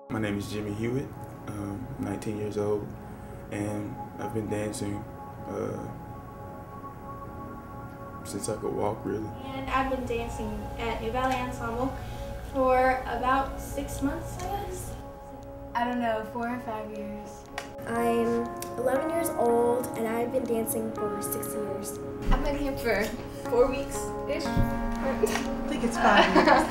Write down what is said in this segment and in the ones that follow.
My name is Jimmy Hewitt. I'm 19 years old, and I've been dancing since I could walk, really. And I've been dancing at New Ballet Ensemble for about 6 months, I guess. I don't know, 4 or 5 years. I'm 11 years old, and I've been dancing for 6 years. I've been here for 4 weeks-ish. I think it's 5 years.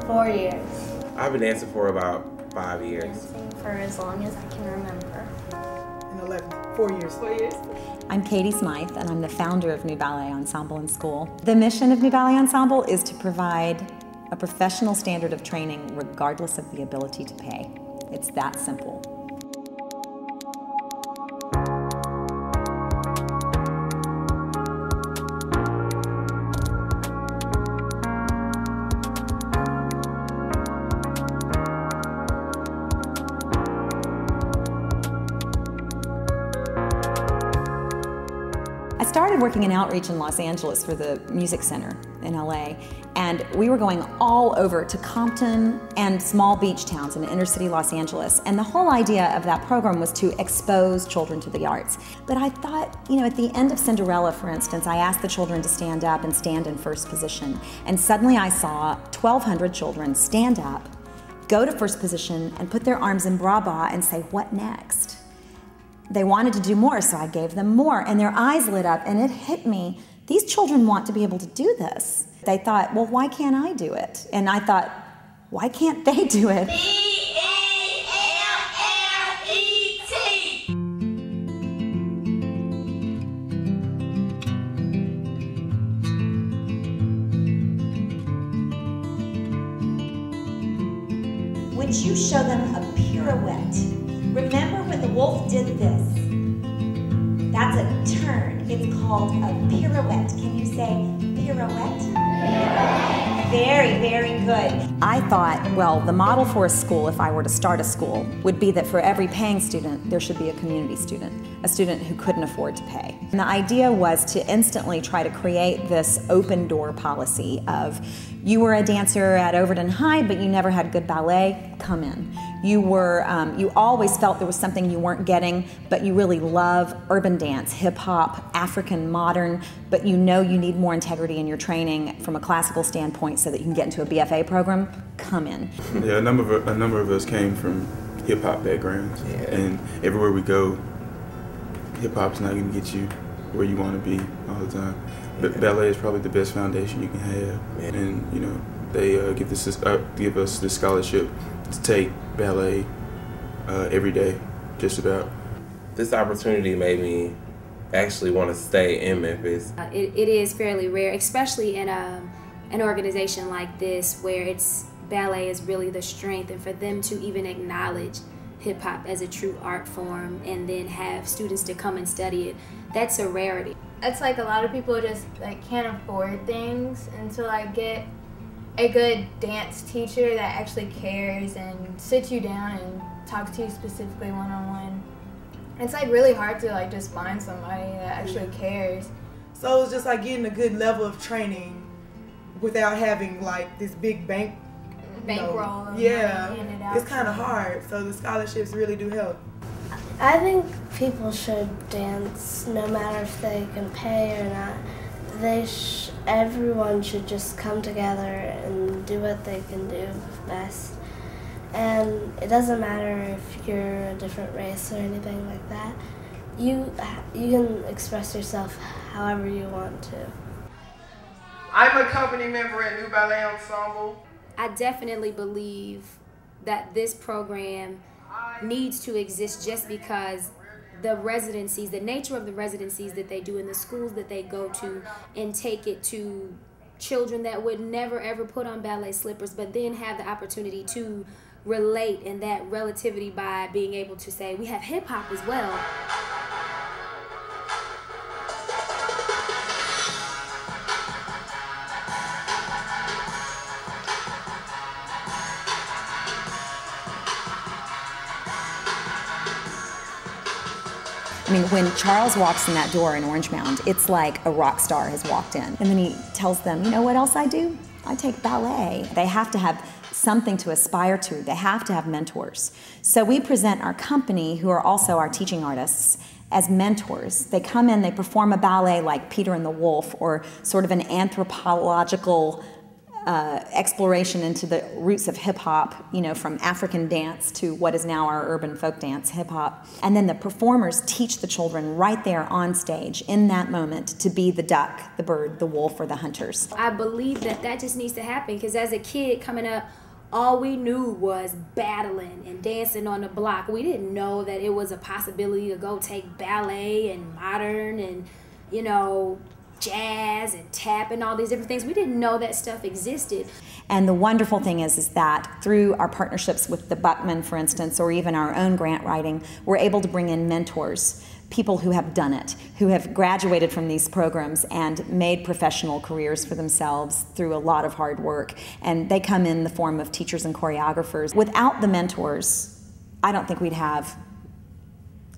4 years. I've been dancing for about 5 years. Dancing for as long as I can remember. And 11, 4 years. 4 years. I'm Katie Smythe, and I'm the founder of New Ballet Ensemble in School. The mission of New Ballet Ensemble is to provide a professional standard of training regardless of the ability to pay. It's that simple. I started working in outreach in Los Angeles for the Music Center in LA, and we were going all over to Compton and small beach towns in inner city Los Angeles, and the whole idea of that program was to expose children to the arts. But I thought, at the end of Cinderella, for instance, I asked the children to stand up and stand in first position, and suddenly I saw 1,200 children stand up, go to first position, and put their arms in bra and say, "What next?" They wanted to do more, so I gave them more, and their eyes lit up, and it hit me. These children want to be able to do this. They thought, well, why can't I do it? And I thought, why can't they do it? B-A-L-L-E-T. Would you show them a pirouette? Remember when the wolf did this? That's a turn. It's called a pirouette. Can you say pirouette? Very, very good. I thought, well, the model for a school, if I were to start a school, would be that for every paying student, there should be a community student, a student who couldn't afford to pay. And the idea was to instantly try to create this open door policy of, you were a dancer at Overton High, but you never had good ballet, come in. You always felt there was something you weren't getting, but you really love urban dance, hip hop, African modern, but you need more integrity in your training from a classical standpoint so that you can get into a BFA program, come in. Yeah, a number of us came from hip hop backgrounds, and everywhere we go, hip hop's not going to get you where you want to be all the time. But ballet is probably the best foundation you can have, and they give us this scholarship to take ballet every day, just about. This opportunity made me actually want to stay in Memphis. It is fairly rare, especially in an organization like this where ballet is really the strength, and for them to even acknowledge hip-hop as a true art form and then have students to come and study it, that's a rarity. It's like a lot of people just can't afford things, and to get a good dance teacher that actually cares and sits you down and talks to you specifically one-on-one. It's really hard to just find somebody that actually cares. So it's just getting a good level of training without having this big bankroll. Yeah, it's kind of hard. So the scholarships really do help. I think people should dance no matter if they can pay or not. Everyone should just come together and do what they can do best. And it doesn't matter if you're a different race or anything like that. You can express yourself however you want to. I'm a company member at New Ballet Ensemble. I definitely believe that this program needs to exist just because the residencies, the nature of the residencies that they do in the schools that they go to, and take it to children that would never ever put on ballet slippers, but then have the opportunity to relate in that relativity by being able to say, we have hip hop as well. I mean, when Charles walks in that door in Orange Mound, it's like a rock star has walked in. And then he tells them, you know what else I do? I take ballet. They have to have something to aspire to, they have to have mentors. So we present our company, who are also our teaching artists, as mentors. They come in, they perform a ballet like Peter and the Wolf, or sort of an anthropological exploration into the roots of hip-hop, you know, from African dance to what is now our urban folk dance, hip-hop. And then the performers teach the children right there on stage in that moment to be the duck, the bird, the wolf, or the hunters. I believe that just needs to happen, because as a kid coming up, all we knew was battling and dancing on the block. We didn't know that it was a possibility to go take ballet and modern and, you know, jazz and tap and all these different things. We didn't know that stuff existed. And the wonderful thing is that through our partnerships with the Buckman, for instance, or even our own grant writing, we're able to bring in mentors, people who have done it, who have graduated from these programs and made professional careers for themselves through a lot of hard work. And they come in the form of teachers and choreographers. Without the mentors, I don't think we'd have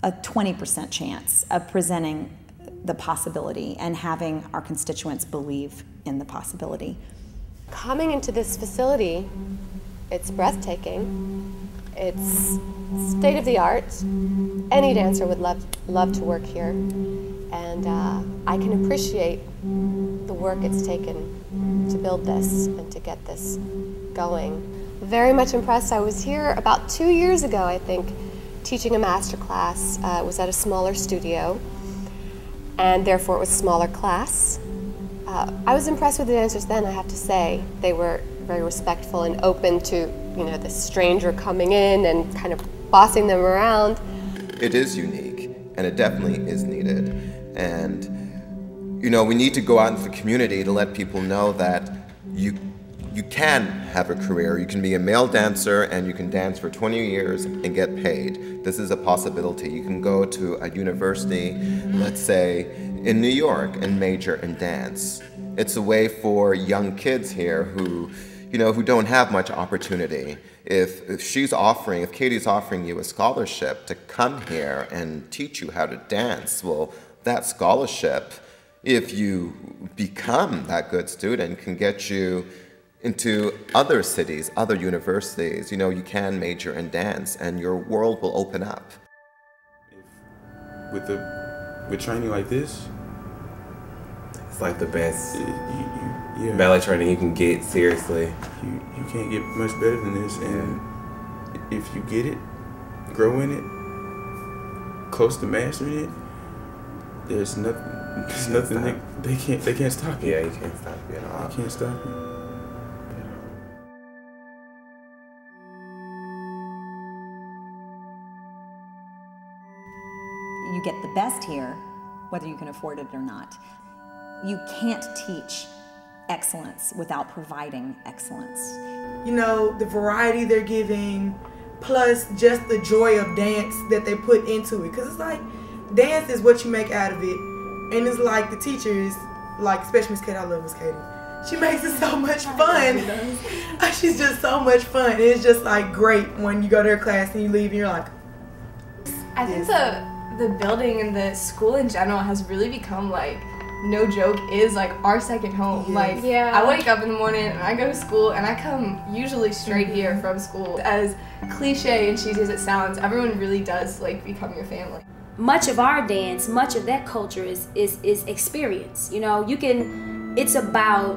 a 20% chance of presenting the possibility and having our constituents believe in the possibility. Coming into this facility, it's breathtaking. It's state of the art. Any dancer would love to work here. And I can appreciate the work it's taken to build this and to get this going. Very much impressed. I was here about 2 years ago, I think, teaching a master class. It was at a smaller studio, and therefore it was a smaller class. I was impressed with the dancers then, I have to say. They were very respectful and open to, you know, the stranger coming in and kind of bossing them around. It is unique, and it definitely is needed. And, you know, we need to go out into the community to let people know that you can have a career. You can be a male dancer and you can dance for 20 years and get paid. This is a possibility. You can go to a university, let's say, in New York and major in dance. It's a way for young kids here who, you know, who don't have much opportunity. If Katie's offering you a scholarship to come here and teach you how to dance, well, that scholarship, if you become that good student, can get you into other cities, other universities. You know, you can major in dance and your world will open up. With training like this, it's like the best yeah. ballet training you can get, seriously. You can't get much better than this, and if you get it, grow in it, close to mastering it, there's nothing they can't stop you. Yeah, you can't stop you at all. You can't stop you. You get the best here, whether you can afford it or not. You can't teach excellence without providing excellence. You know, the variety they're giving, plus just the joy of dance that they put into it. Because it's like, dance is what you make out of it. And it's like the teachers, like, especially Miss Katie, I love Miss Katie. She makes it so much fun. She's just so much fun. And it's just like great when you go to her class and you leave and you're like, I think the building and the school in general has really become, like, no joke, is like our second home. Like, I wake up in the morning and I go to school and I come usually straight here from school. As cliche and cheesy as it sounds, everyone really does like become your family. Much of our dance, much of that culture is experience. You know, it's about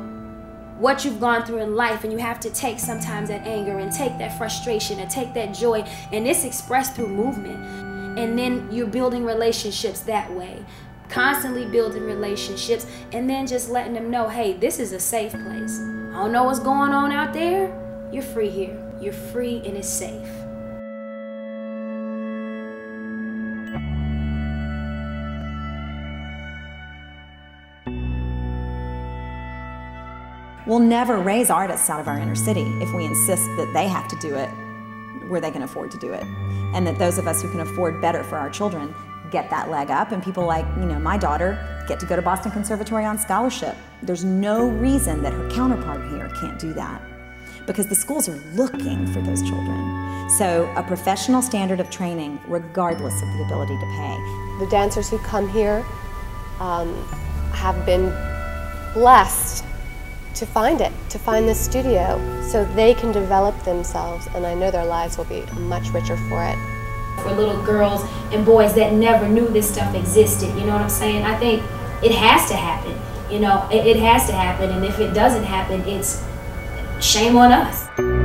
what you've gone through in life, and you have to take sometimes that anger and take that frustration and take that joy, and it's expressed through movement. And then you're building relationships that way. Constantly building relationships, and then just letting them know, hey, this is a safe place. I don't know what's going on out there. You're free here. You're free and it's safe. We'll never raise artists out of our inner city if we insist that they have to do it where they can afford to do it, and that those of us who can afford better for our children get that leg up, and people like, you know, my daughter get to go to Boston Conservatory on scholarship. There's no reason that her counterpart here can't do that, because the schools are looking for those children. So a professional standard of training, regardless of the ability to pay. The dancers who come here have been blessed to find it, to find this studio so they can develop themselves, and I know their lives will be much richer for it. For little girls and boys that never knew this stuff existed, you know what I'm saying? I think it has to happen, you know, it has to happen, and if it doesn't happen, it's shame on us.